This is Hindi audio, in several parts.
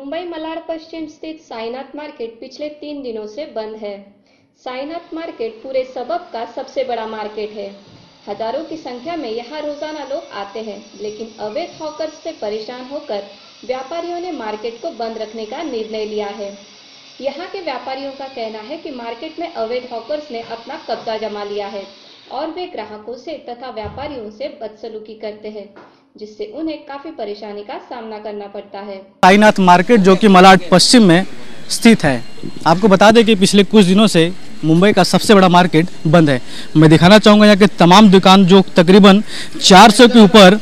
मुंबई मलाड पश्चिम स्थित साईनाथ मार्केट पिछले 3 दिनों से बंद है। साईनाथ मार्केट पूरे सबब का सबसे बड़ा मार्केट है। हजारों की संख्या में यहाँ रोजाना लोग आते हैं, लेकिन अवैध हॉकर्स से परेशान होकर व्यापारियों ने मार्केट को बंद रखने का निर्णय लिया है। यहाँ के व्यापारियों का कहना है कि मार्केट में अवैध हॉकर्स ने अपना कब्जा जमा लिया है और वे ग्राहकों से तथा व्यापारियों से बदसलूकी करते हैं, जिससे उन्हें काफी परेशानी का सामना करना पड़ता है। साईनाथ मार्केट जो कि मलाड पश्चिम में स्थित है, आपको बता दें कि पिछले कुछ दिनों से मुंबई का सबसे बड़ा मार्केट बंद है। मैं दिखाना चाहूँगा यहाँ के तमाम दुकान जो तकरीबन 400 के ऊपर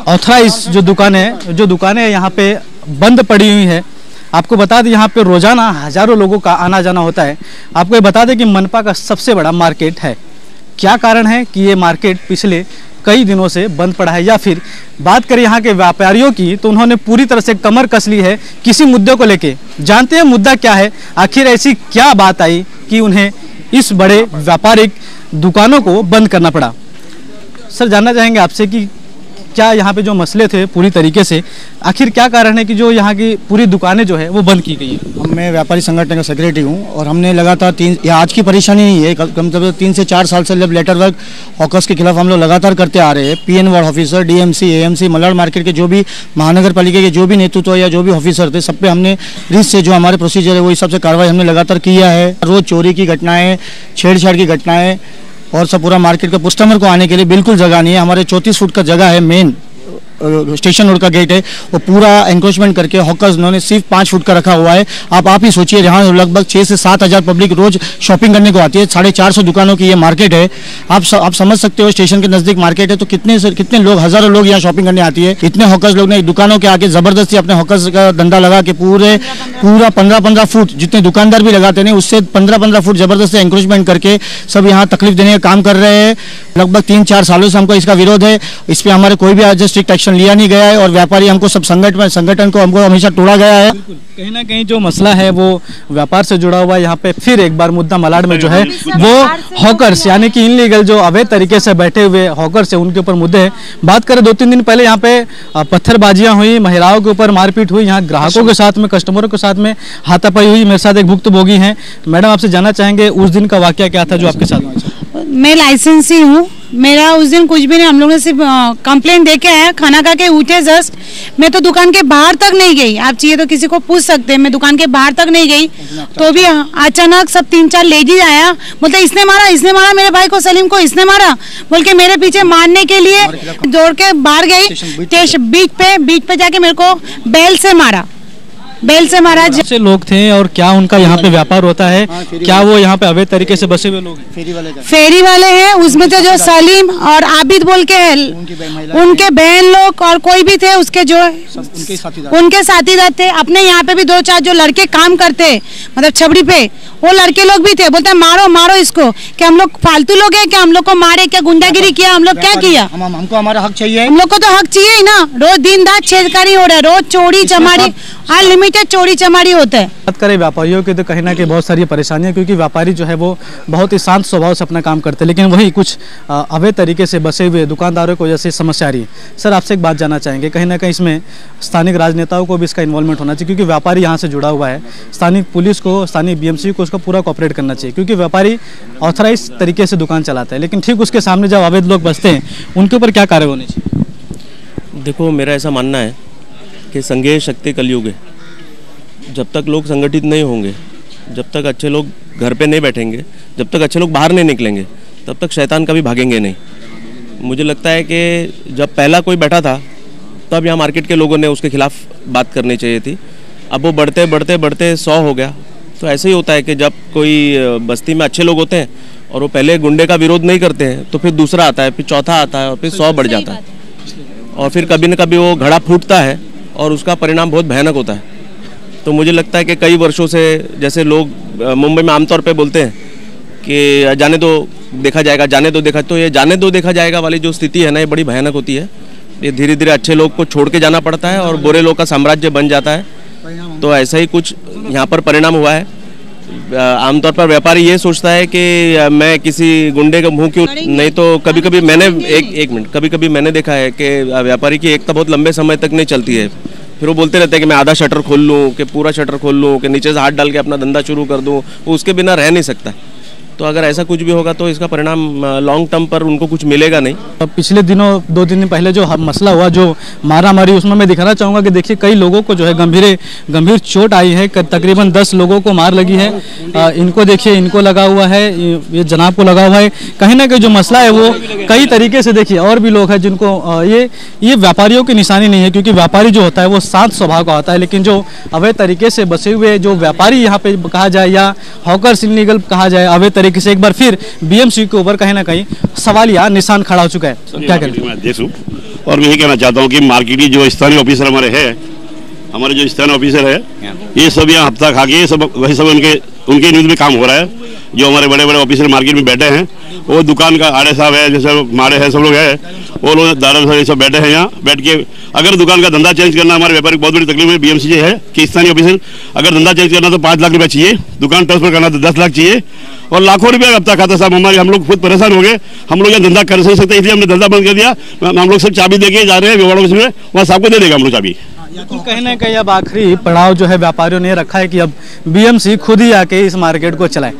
ऑथराइज जो दुकानें यहाँ पे बंद पड़ी हुई है। आपको बता दें यहाँ पे रोजाना हजारों लोगों का आना जाना होता है। आपको ये बता दें कि मनपा का सबसे बड़ा मार्केट है। क्या कारण है कि ये मार्केट पिछले कई दिनों से बंद पड़ा है, या फिर बात करें यहाँ के व्यापारियों की तो उन्होंने पूरी तरह से कमर कस ली है किसी मुद्दे को लेके। जानते हैं मुद्दा क्या है, आखिर ऐसी क्या बात आई कि उन्हें इस बड़े व्यापारिक दुकानों को बंद करना पड़ा। सर, जानना चाहेंगे आपसे कि क्या यहाँ पे जो मसले थे पूरी तरीके से, आखिर क्या कारण है कि जो यहाँ की पूरी दुकानें जो है वो बंद की गई है। मैं व्यापारी संगठन का सेक्रेटरी हूँ और हमने लगातार आज की परेशानी नहीं है, कम से कम 3 से 4 साल से जब लेटर वर्क हॉकर्स के खिलाफ हम लोग लगातार करते आ रहे हैं। PN ward officer, DMC, AMC, Malad market के जो भी महानगर पालिका के जो भी नेतृत्व या जो भी ऑफिसर थे, सब पे हमने रिस्क से जो हमारे प्रोसीजर है वो हिसाब से कार्रवाई हमने लगातार किया है। रोज चोरी की घटनाएं, छेड़छाड़ की घटनाएं और सब पूरा मार्केट का कस्टमर को आने के लिए बिल्कुल जगह नहीं है। हमारे 34 फुट का जगह है, मेन स्टेशन रोड का गेट है, वो पूरा एंक्रोचमेंट करके हॉकर्स उन्होंने सिर्फ 5 फुट का रखा हुआ है। आप ही सोचिए, यहाँ लगभग 6 से 7 हज़ार पब्लिक रोज शॉपिंग करने को आती है। 450 दुकानों की ये मार्केट है। आप समझ सकते हो, स्टेशन के नजदीक मार्केट है तो कितने लोग, हजारों लोग यहाँ शॉपिंग करने आती है। इतने हॉकर्स लोग ने दुकानों के आगे जबरदस्ती अपने हॉकर्स का डंडा लगा के पूरा 15-15 फुट, जितने दुकानदार भी लगाते हैं उससे 15-15 फुट जबरदस्ती एंक्रोचमेंट करके सब यहाँ तकलीफ देने का काम कर रहे हैं। लगभग 3-4 सालों से हमको इसका विरोध है। इस पर हमारे कोई भी आज स्ट्रिक्ट एक्शन लिया नहीं गया है और व्यापारी हमको सब संगठन को हमको हमेशा तोड़ा गया है। कहीं ना कहीं जो मसला है वो व्यापार से जुड़ा हुआ है। यहाँ पे फिर एक बार मुद्दा मलाड में जो है वो हॉकर्स यानी कि इनलीगल जो अवैध तरीके से बैठे हुए हॉकर्स है उनके ऊपर मुद्दे हैं। बात करें 2-3 दिन पहले यहाँ पे पत्थरबाजियां हुई, महिलाओं के ऊपर मारपीट हुई, यहाँ ग्राहकों के साथ में, कस्टमरों के साथ में हाथापाई हुई। मेरे साथ एक भुक्तभोगी हैं। मैडम, आपसे जानना चाहेंगे उस दिन का वाकया क्या था जो आपके साथ? मैं लाइसेंसी हूँ। मेरा उस दिन कुछ भी नहीं, हम लोगों ने सिर्फ कंप्लेंट दे के आया, खाना खा के उठे जस्ट। मैं तो दुकान के बाहर तक नहीं गई, आप चाहिए तो किसी को पूछ सकते हैं, मैं दुकान के बाहर तक नहीं गई तो भी अचानक सब 3-4 लेडीज आया, मतलब इसने मारा मेरे भाई को, सलीम को इसने मारा बोल के मेरे पीछे मारने के लिए दौड़ के बाहर गई। बीच पे जाके मेरे को बेल से मारा। से लोग थे और क्या उनका यहाँ पे व्यापार होता है? क्या वो यहाँ पे अवैध तरीके से बसे हुए लोग हैं? फेरी वाले हैं। उसमें तो जो सलीम और आबिद बोल के है, उनके बहन लोग और कोई भी थे उसके जो उनके साथीदार थे। अपने यहाँ पे भी 2-4 जो लड़के काम करते मतलब छबड़ी पे, वो लड़के लोग भी थे। बोलते मारो इसको, क्या हम लोग फालतू लोग हैं? क्या हम लोग को मारे? क्या गुंडागिरी किया? हम लोग क्या किया? हमको हमारा हक चाहिए। हम लोग को तो हक चाहिए ही ना। रोज दिन रात छेड़खानी हो रहा है, रोज चोरी चमारी, अनलिमिटेड चोरी चमारी होता है। बात करें व्यापारियों की तो कहीं ना कहीं बहुत सारी परेशानियां, क्योंकि व्यापारी जो है वो बहुत ही शांत स्वभाव से अपना काम करते हैं, लेकिन वही कुछ अवैध तरीके से बसे हुए दुकानदारों को जैसे समस्या आ रही है। सर, आपसे एक बात जानना चाहेंगे, कहीं ना कहीं इसमें स्थानिक राजनेताओं को भी इसका इन्वॉल्वमेंट होना चाहिए, क्योंकि व्यापारी यहाँ से जुड़ा हुआ है। स्थानिक पुलिस को, स्थानीय बीएमसी को उसका पूरा कॉपरेट करना चाहिए, क्योंकि व्यापारी ऑथराइज तरीके से दुकान चलाता है, लेकिन ठीक उसके सामने जब अवैध लोग बसते हैं उनके ऊपर क्या कार्य होने चाहिए? देखो, मेरा ऐसा मानना है कि संघेय शक्ति कलयुग है। जब तक लोग संगठित नहीं होंगे, जब तक अच्छे लोग घर पे नहीं बैठेंगे, जब तक अच्छे लोग बाहर नहीं निकलेंगे, तब तक शैतान कभी भागेंगे नहीं। मुझे लगता है कि जब पहला कोई बैठा था तब यहाँ मार्केट के लोगों ने उसके खिलाफ बात करनी चाहिए थी। अब वो बढ़ते 100 हो गया। तो ऐसे ही होता है कि जब कोई बस्ती में अच्छे लोग होते हैं और वो पहले गुंडे का विरोध नहीं करते हैं तो फिर दूसरा आता है, फिर चौथा आता है और फिर 100 बढ़ जाता है, और फिर कभी न कभी वो घड़ा फूटता है और उसका परिणाम बहुत भयानक होता है। तो मुझे लगता है कि कई वर्षों से, जैसे लोग मुंबई में आमतौर पे बोलते हैं कि जाने दो देखा जाएगा, तो ये जाने दो देखा जाएगा वाली जो स्थिति है ना, ये बड़ी भयानक होती है। ये धीरे धीरे अच्छे लोग को छोड़ के जाना पड़ता है और बुरे लोग का साम्राज्य बन जाता है। तो ऐसा ही कुछ यहाँ पर परिणाम हुआ है। आमतौर पर व्यापारी ये सोचता है कि मैं किसी गुंडे का मुंह क्यों नहीं, तो कभी कभी मैंने देखा है कि व्यापारी की एकता बहुत लंबे समय तक नहीं चलती है। फिर वो बोलते रहते हैं कि मैं आधा शटर खोल लूँ, कि पूरा शटर खोल लूँ, कि नीचे से हाथ डाल के अपना धंधा शुरू कर दूँ, वो उसके बिना रह नहीं सकता। तो अगर ऐसा कुछ भी होगा तो इसका परिणाम लॉन्ग टर्म पर उनको कुछ मिलेगा नहीं। पिछले दिनों 2 दिन पहले जो मसला हुआ, जो मारा मारी, उसमें मैं दिखाना चाहूँगा कि देखिए कई लोगों को जो है गंभीर चोट आई है। तकरीबन 10 लोगों को मार लगी है। इनको देखिए, इनको लगा हुआ है, ये जनाब को लगा हुआ है। कहीं ना कहीं जो मसला है वो कई तरीके से देखिए और भी लोग हैं जिनको ये व्यापारियों की निशानी नहीं है, क्योंकि व्यापारी जो होता है वो शांत स्वभाव का होता है, लेकिन जो अवैध तरीके से बसे हुए जो व्यापारी यहाँ पे कहा जाए या हॉकर्स इलीगल कहा जाए, अवैध तरीके से एक बार फिर बीएमसी के ऊपर कहीं ना कहीं सवालिया निशान खड़ा हो चुका है। क्या कहते हैं? अध्यक्ष हूँ और मैं यही कहना चाहता हूँ कि मार्केट की जो स्थानीय ऑफिसर हमारे जो स्थानीय ऑफिसर है, ये सब यहाँ हफ्ता खा के सब वही सब उनके न्यूज में काम हो रहा है। जो हमारे बड़े बड़े ऑफिसर मार्केट में बैठे हैं, वो दुकान का आड़े साहब है, जैसे माड़े हैं, सब लोग हैं, वो लोग दादा साहब सब बैठे हैं यहाँ बैठ के। अगर दुकान का धंधा चेंज करना, हमारे व्यापारी बहुत बड़ी तकलीफ है बीएमसी जो है कि स्थानीय ऑफिसर अगर धंधा चेंज करना तो 5 लाख रुपया चाहिए, दुकान ट्रांसफर करना तो 10 लाख चाहिए, और लाखों रुपया हफ्ता खाता साहब। हम लोग खुद परेशान हो गए, हम लोग यहाँ धंधा कर नहीं सकते, इसलिए हमने धंधा बंद कर दिया। हम लोग सब चाबी देके जा रहे हैं व्यवहार ऑफिस में, वहाँ सबको दे देगा हम लोग चाबी। तो कहीं ना कहीं अब आखिरी पड़ाव जो है व्यापारियों ने रखा है कि अब बीएमसी खुद ही आके इस मार्केट को चलाए।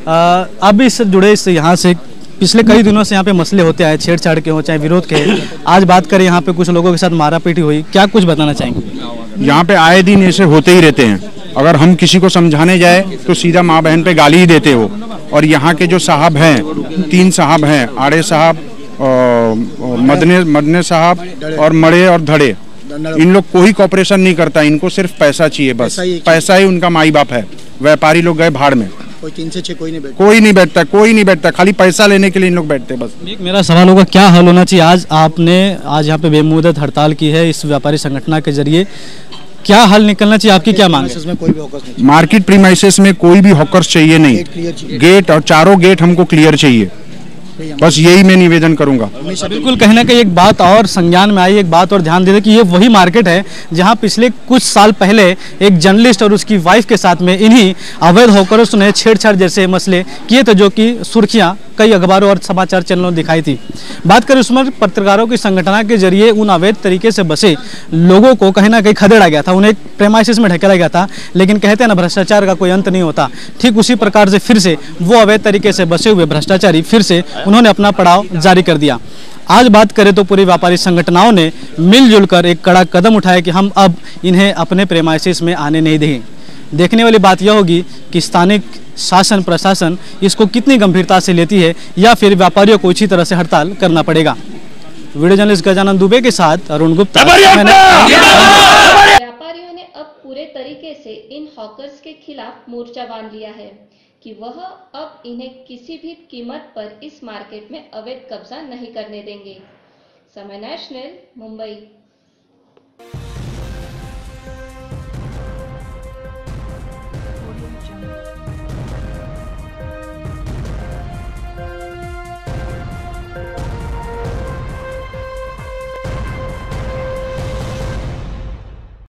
अब इससे जुड़े यहाँ से पिछले कई दिनों से यहाँ पे मसले होते आए, छेड़छाड़ के हो चाहे विरोध के। आज बात करें यहाँ पे कुछ लोगों के साथ मारापीटी हुई, क्या कुछ बताना चाहेंगे? यहाँ पे आए दिन ऐसे होते ही रहते हैं। अगर हम किसी को समझाने जाए तो सीधा माँ बहन पे गाली ही देते हो। और यहाँ के जो साहब हैं, 3 साहब हैं, आड़े साहब, मदने साहब और मड़े और धड़े, इन लोग कोई कॉपरेशन नहीं करता। इनको सिर्फ पैसा चाहिए, बस पैसा ही उनका माई बाप है। व्यापारी लोग गए भाड़ में, कोई 3 से 6 कोई नहीं बैठता, खाली पैसा लेने के लिए इन लोग बैठते बस। मेरा सवाल होगा, क्या हल होना चाहिए? आज यहाँ पे बेमुदत हड़ताल की है इस व्यापारी संगठन के जरिए, क्या हल निकलना चाहिए? आपकी क्या मांग है? कोई भी हॉकर्स नहीं, मार्केट प्रीमाइसेस में कोई भी हॉकर्स चाहिए नहीं, गेट और चारों गेट हमको क्लियर चाहिए, बस यही मैं निवेदन करूंगा। बिल्कुल, कहीं ना कहीं एक बात और संज्ञान में आई, एक बात और ध्यान दे दें कि ये वही मार्केट है जहां पिछले कुछ साल पहले एक जर्नलिस्ट और उसकी वाइफ के साथ में इन्हीं अवैध हॉकर्स ने छेड़छाड़ जैसे मसले किए थे, जो कि सुर्खियां कई अखबारों और समाचार चैनलों ने दिखाई थी। बात करें उसमें पत्रकारों की संगठन के जरिए उन अवैध तरीके से बसे लोगों को कहीं ना कहीं खदेड़ा गया था, उन्हें प्रेमाइसिस में ढकेला गया था। लेकिन कहते हैं ना, भ्रष्टाचार का कोई अंत नहीं होता। ठीक उसी प्रकार से फिर से वो अवैध तरीके से बसे हुए भ्रष्टाचारी फिर से उन्होंने अपना पड़ाव जारी कर दिया। आज बात करें तो पूरी व्यापारी संगठनों ने मिलजुल कर एक कड़ा कदम उठाया कि हम अब इन्हें अपने प्रेमाइसिस में आने नहीं देंगे। देखने वाली बात यह होगी कि स्थानिक शासन प्रशासन इसको कितनी गंभीरता से लेती है, या फिर व्यापारियों को इसी तरह से हड़ताल करना पड़ेगा। वीडियो जर्नलिस्ट गजानन दुबे के साथ अरुण गुप्ता। व्यापारियों ने अब पूरे तरीके से इन हॉकर्स के खिलाफ मोर्चा बांध लिया है कि वह अब इन्हें किसी भी कीमत पर इस मार्केट में अवैध कब्जा नहीं करने देंगे। समय नेशनल, मुंबई।